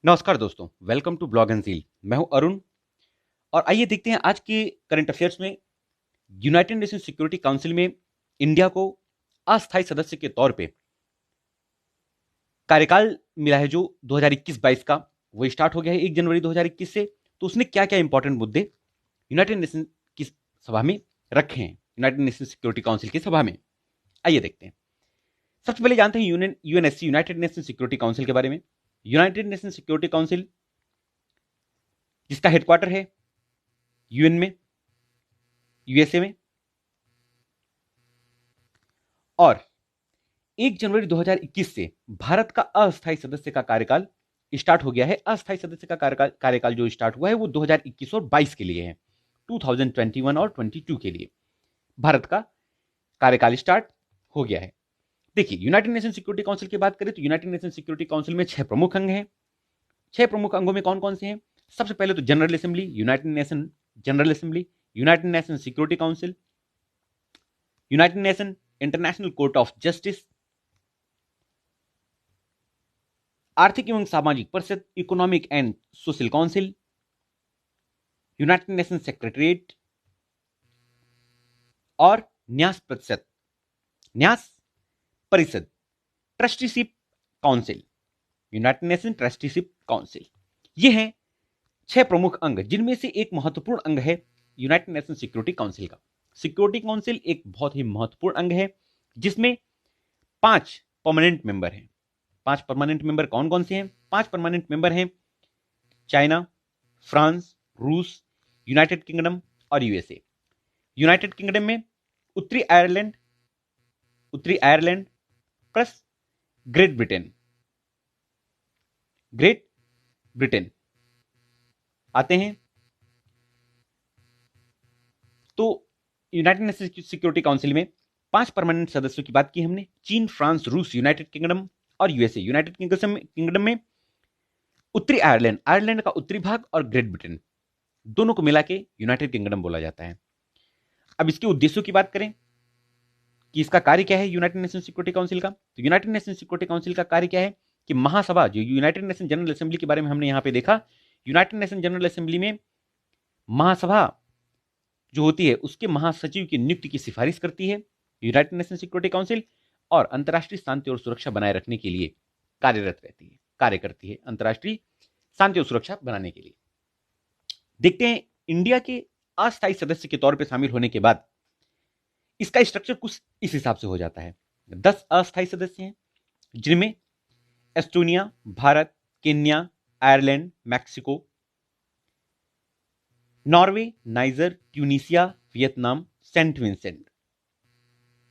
नमस्कार दोस्तों, welcome to blog and zeal. मैं हूं अरुण और आइए देखते हैं आज के करंट अफेयर्स में। यूनाइटेड नेशन सिक्योरिटी काउंसिल में इंडिया को अस्थायी सदस्य के तौर पे कार्यकाल मिला है जो 2021-22 का वो स्टार्ट हो गया है 1 जनवरी 2021 से। तो उसने क्या क्या इंपॉर्टेंट मुद्दे यूनाइटेड नेशन की सभा में रखे हैं, यूनाइटेड नेशन सिक्योरिटी काउंसिल की सभा में, आइए देखते हैं। सबसे पहले जानते हैं UNSC, United Nation Security council के बारे में। यूनाइटेड नेशन सिक्योरिटी काउंसिल जिसका हेडक्वार्टर है यूएन में, यूएसए में, और 1 जनवरी 2021 से भारत का अस्थायी सदस्य का कार्यकाल स्टार्ट हो गया है। अस्थायी सदस्य का कार्यकाल जो स्टार्ट हुआ है वो 2021 और 22 के लिए है, 2021 और 22 के लिए भारत का कार्यकाल स्टार्ट हो गया है। देखिए, यूनाइटेड नेशन सिक्योरिटी काउंसिल की बात करें तो यूनाइटेड नेशन सिक्योरिटी काउंसिल में 6 प्रमुख अंग हैं। 6 प्रमुख अंगों में कौन कौन से हैं? सबसे पहले तो general assembly, United nation general assembly, United Nation Security council, United nation international court of justice, आर्थिक एवं सामाजिक परिषद, economic and social council, United nation secretariat और न्यास परिषद, न्यास परिषद, trusteeship council, United nation trusteeship council. ये हैं 6 प्रमुख अंग, जिनमें से एक महत्वपूर्ण अंग है यूनाइटेड नेशन सिक्योरिटी काउंसिल का। सिक्योरिटी काउंसिल एक बहुत ही महत्वपूर्ण अंग है जिसमें 5 परमानेंट मेंबर हैं। 5 परमानेंट मेंबर कौन कौन से हैं? 5 परमानेंट मेंबर हैं चाइना, फ्रांस, रूस, यूनाइटेड किंगडम और यूएसए। यूनाइटेड किंगडम में उत्तरी Ireland plus great Britain, great Britain आते हैं। तो यूनाइटेड नेशन सिक्योरिटी काउंसिल में 5 परमानेंट सदस्यों की बात की हमने। चीन, फ्रांस, रूस, यूनाइटेड किंगडम और यूएसए। यूनाइटेड किंगडम में उत्तरी आयरलैंड, आयरलैंड का उत्तरी भाग, और ग्रेट ब्रिटेन, दोनों को मिला के यूनाइटेड किंगडम बोला जाता है। अब इसके उद्देश्यों की बात करें कि इसका कार्य क्या है यूनाइटेड नेशन सिक्योरिटी काउंसिल का, तो यूनाइटेड नेशन सिक्योरिटी काउंसिल का कार्य क्या है कि महासभा, जो यूनाइटेड नेशन जनरल असेंबली के बारे में हमने यहां पे देखा, यूनाइटेड नेशन जनरल असेंबली में महासभा जो होती है उसके महासचिव की नियुक्ति की सिफारिश करती है यूनाइटेड नेशन सिक्योरिटी काउंसिल, और अंतर्राष्ट्रीय शांति और सुरक्षा बनाए रखने के लिए कार्यरत रहती है, कार्य करती है अंतर्राष्ट्रीय शांति और सुरक्षा बनाने के लिए। देखते हैं इंडिया के अस्थायी सदस्य के तौर पर शामिल होने के बाद इसका स्ट्रक्चर कुछ इस हिसाब से हो जाता है। 10 अस्थायी सदस्य हैं जिनमें Estonia, Bharat, Kenya, Ireland, Mexico, Norway, Niger, Tunisia, Vietnam, Saint Vincent,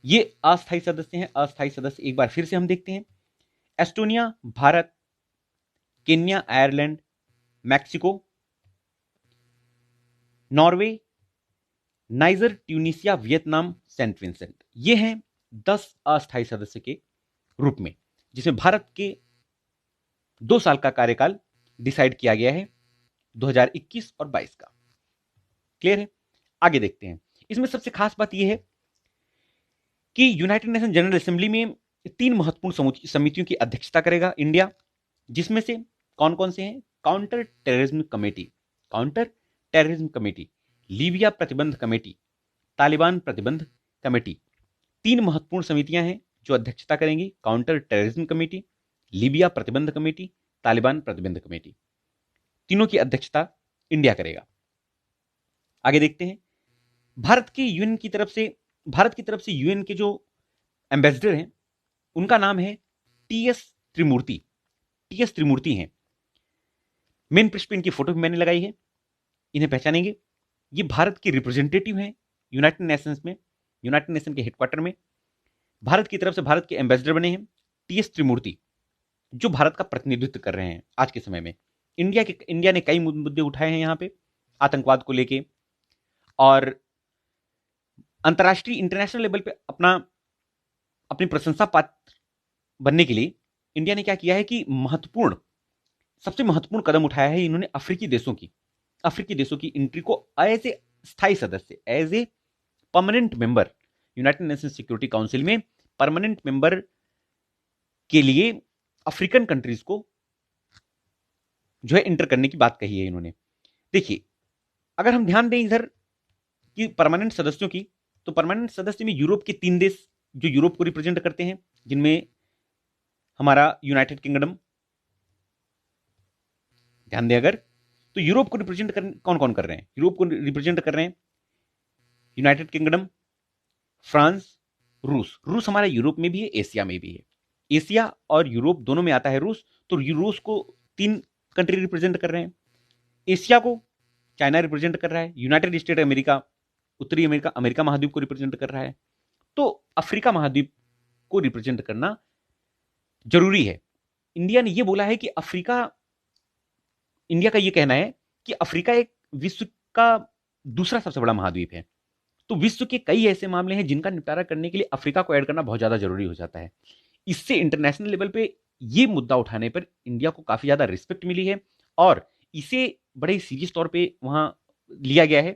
ये अस्थायी सदस्य हैं। अस्थायी सदस्य एक बार फिर से हम देखते हैं। Estonia, Bharat, Kenya, Ireland, Mexico, Norway, Niger, Tunisia, Vietnam, Saint Vincent, ये हैं 10 अस्थायी सदस्य के रूप में, जिसमें भारत के 2 साल का कार्यकाल डिसाइड किया गया है 2021 और 22 का। क्लियर है? आगे देखते हैं। इसमें सबसे खास बात यह है कि यूनाइटेड नेशन जनरल असेंबली में 3 महत्वपूर्ण समितियों की अध्यक्षता करेगा इंडिया, जिसमें से कौन कौन से हैं? Counter terrorism committee, counter terrorism committee, Libya प्रतिबंध कमेटी, तालिबान प्रतिबंध कमेटी। 3 महत्वपूर्ण समितियां हैं जो अध्यक्षता करेंगी। काउंटर टेररिज्म कमेटी, लीबिया प्रतिबंध कमेटी, तालिबान प्रतिबंध कमेटी, तीनों की अध्यक्षता इंडिया करेगा। आगे देखते हैं। भारत की तरफ से यूएन के जो एम्बेसडर हैं उनका नाम है टीएस त्रिमूर्ति। टीएस त्रिमूर्ति हैं। मेन पृष्ठ पे इनकी फोटो भी मैंने लगाई है, इन्हें पहचानेंगे। ये भारत के रिप्रेजेंटेटिव हैं यूनाइटेड नेशंस में, यूनाइटेड नेशन के हेडक्वार्टर में। भारत की तरफ से भारत के एम्बेसडर बने हैं टीएस त्रिमूर्ति, जो भारत का प्रतिनिधित्व कर रहे हैं आज के समय में। इंडिया ने कई मुद्दे उठाए हैं यहां पे, आतंकवाद को लेके, और अंतर्राष्ट्रीय इंटरनेशनल लेवल पे अपनी प्रशंसा पात्र बनने के लिए इंडिया ने क्या किया है कि सबसे महत्वपूर्ण कदम उठाया है इन्होंने अफ्रीकी देशों की एंट्री को एज ए स्थायी सदस्य, as a permanent member, United Nation Security Council में परमानेंट मेंबर के लिए अफ्रीकन कंट्रीज को जो है इंटर करने की बात कही है इन्होंने। देखिए, अगर हम ध्यान दें इधर कि परमानेंट सदस्यों की, तो परमानेंट सदस्य में यूरोप के 3 देश जो यूरोप को रिप्रेजेंट करते हैं, जिनमें हमारा यूनाइटेड किंगडम, ध्यान दें अगर, तो यूरोप को रिप्रेजेंट कर कौन कौन कर रहे हैं? यूरोप को रिप्रेजेंट कर रहे हैं यूनाइटेड किंगडम, फ्रांस, रूस। रूस हमारा यूरोप में भी है, एशिया में भी है। एशिया और यूरोप दोनों में आता है रूस, तो रूस को 3 कंट्री रिप्रेजेंट कर रहे हैं। एशिया को चाइना रिप्रेजेंट कर रहा है। यूनाइटेड स्टेट अमेरिका, उत्तरी अमेरिका, अमेरिका महाद्वीप को रिप्रेजेंट कर रहा है। तो अफ्रीका महाद्वीप को रिप्रेजेंट करना जरूरी है। इंडिया ने यह बोला है कि इंडिया का यह कहना है कि अफ्रीका एक विश्व का दूसरा सबसे बड़ा महाद्वीप है। तो विश्व के कई ऐसे मामले हैं जिनका निपटारा करने के लिए अफ्रीका को ऐड करना बहुत ज्यादा जरूरी हो जाता है। इससे इंटरनेशनल लेवल पे यह मुद्दा उठाने पर इंडिया को काफी ज्यादा रिस्पेक्ट मिली है और इसे बड़े सीरियस तौर पे वहां लिया गया है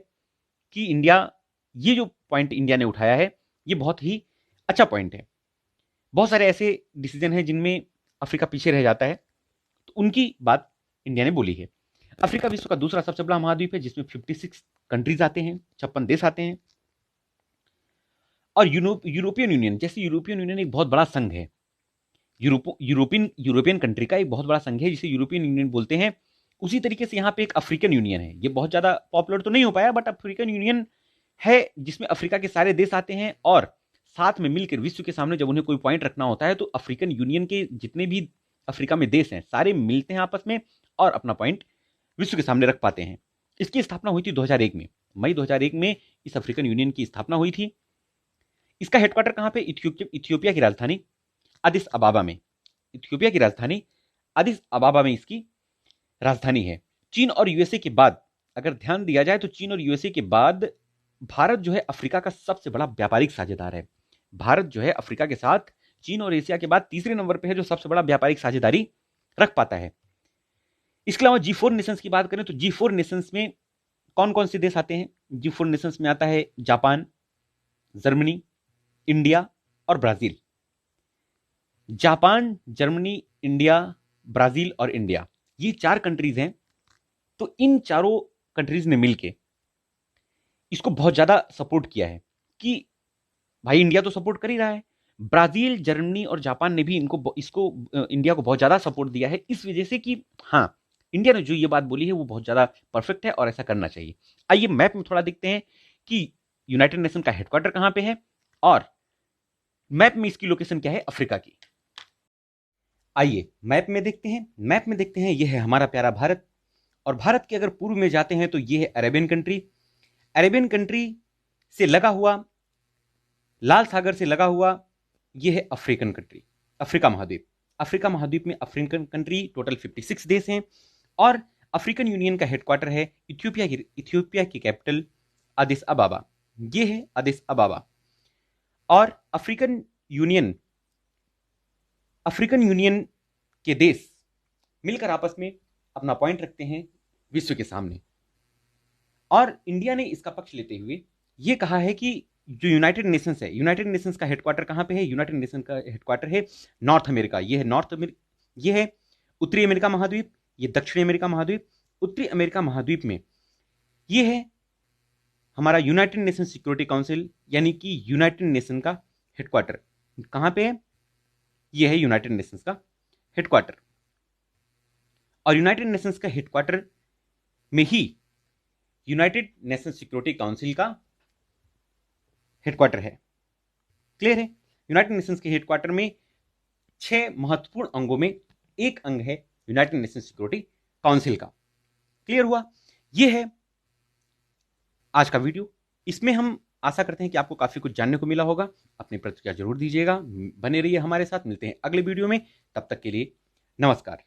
कि इंडिया, ये जो पॉइंट इंडिया ने उठाया है ये बहुत ही अच्छा पॉइंट है। बहुत सारे ऐसे डिसीजन हैं जिनमें अफ्रीका पीछे रह जाता है, तो उनकी बात इंडिया ने बोली है। अफ्रीका विश्व का दूसरा सबसे बड़ा महाद्वीप है जिसमें 56 कंट्रीज आते हैं, 56 देश आते हैं। और यूरोपियन यूनियन, जैसे यूरोपियन यूनियन एक बहुत बड़ा संघ है, यूरोपियन कंट्री का एक बहुत बड़ा संघ है जिसे यूरोपियन यूनियन बोलते हैं। उसी तरीके से यहाँ पे एक अफ्रीकन यूनियन है। ये बहुत ज्यादा पॉपुलर तो नहीं हो पाया, बट अफ्रीकन यूनियन है जिसमें अफ्रीका के सारे देश आते हैं और साथ में मिलकर विश्व के सामने जब उन्हें कोई पॉइंट रखना होता है तो अफ्रीकन यूनियन के जितने भी अफ्रीका में देश हैं सारे मिलते हैं आपस में और अपना पॉइंट विश्व के सामने रख पाते हैं। इसकी स्थापना हुई थी 2001 में, मई 2001 में इस अफ्रीकन यूनियन की स्थापना हुई थी। इसका हेडक्वार्टर कहां पे? इथियोपिया की राजधानी अदिस अबाबा में। इथियोपिया की राजधानी अदिस अबाबा में इसकी राजधानी है। चीन और यूएसए के बाद, अगर ध्यान दिया जाए तो चीन और यूएसए के बाद भारत जो है अफ्रीका का सबसे बड़ा व्यापारिक साझेदार है। भारत जो है अफ्रीका के साथ चीन और एशिया के बाद तीसरे नंबर पे है जो सबसे बड़ा व्यापारिक साझेदारी रख पाता है। इसके अलावा G4 नेशंस की बात करें तो G4 नेशंस में कौन कौन से देश आते हैं? G4 नेशंस में आता है जापान, जर्मनी, इंडिया और Brazil. Japan, Germany, India, Brazil और इंडिया, ये 4 कंट्रीज हैं। तो इन चारों कंट्रीज ने मिलकर इसको बहुत ज्यादा सपोर्ट किया है कि भाई इंडिया तो सपोर्ट कर ही रहा है, ब्राजील, जर्मनी और जापान ने भी इसको इंडिया को बहुत ज्यादा सपोर्ट दिया है इस वजह से कि हाँ, इंडिया ने जो ये बात बोली है वो बहुत ज्यादा परफेक्ट है और ऐसा करना चाहिए। आइए मैप में थोड़ा देखते हैं कि यूनाइटेड नेशन का हेडक्वार्टर कहां पे है और मैप में इसकी लोकेशन क्या है अफ्रीका की। आइए मैप में देखते हैं। मैप में देखते हैं, यह है हमारा प्यारा भारत और भारत के अगर पूर्व में जाते हैं तो यह है अरेबियन कंट्री। अरेबियन कंट्री से लगा हुआ, लाल सागर से लगा हुआ यह है अफ्रीकन कंट्री, अफ्रीका महाद्वीप। अफ्रीका महाद्वीप में अफ्रीकन कंट्री टोटल 56 देश हैं और अफ्रीकन यूनियन का हेडक्वार्टर है इथियोपिया की कैपिटल अदिस अबाबा। यह है अदिस अबाबा। और अफ्रीकन यूनियन के देश मिलकर आपस में अपना पॉइंट रखते हैं विश्व के सामने। और इंडिया ने इसका पक्ष लेते हुए यह कहा है कि जो यूनाइटेड नेशंस है, यूनाइटेड नेशंस का हेडक्वार्टर कहां पे है? यूनाइटेड नेशन का हेडक्वार्टर है नॉर्थ अमेरिका। यह है उत्तरी अमेरिका महाद्वीप, यह दक्षिणी अमेरिका महाद्वीप। उत्तरी अमेरिका महाद्वीप में यह है हमारा यूनाइटेड नेशन सिक्योरिटी काउंसिल, यानी कि यूनाइटेड नेशन का हेडक्वार्टर कहां पे है? यह है यूनाइटेड नेशंस का हेडक्वार्टर। और यूनाइटेड नेशंस का हेडक्वार्टर में ही यूनाइटेड नेशन सिक्योरिटी काउंसिल का हेडक्वार्टर है। क्लियर है? यूनाइटेड नेशंस के हेडक्वार्टर में 6 महत्वपूर्ण अंगों में एक अंग है यूनाइटेड नेशन सिक्योरिटी काउंसिल का। क्लियर हुआ? यह है आज का वीडियो। इसमें हम आशा करते हैं कि आपको काफी कुछ जानने को मिला होगा। अपनी प्रतिक्रिया जरूर दीजिएगा, बने रहिए हमारे साथ। मिलते हैं अगले वीडियो में, तब तक के लिए नमस्कार।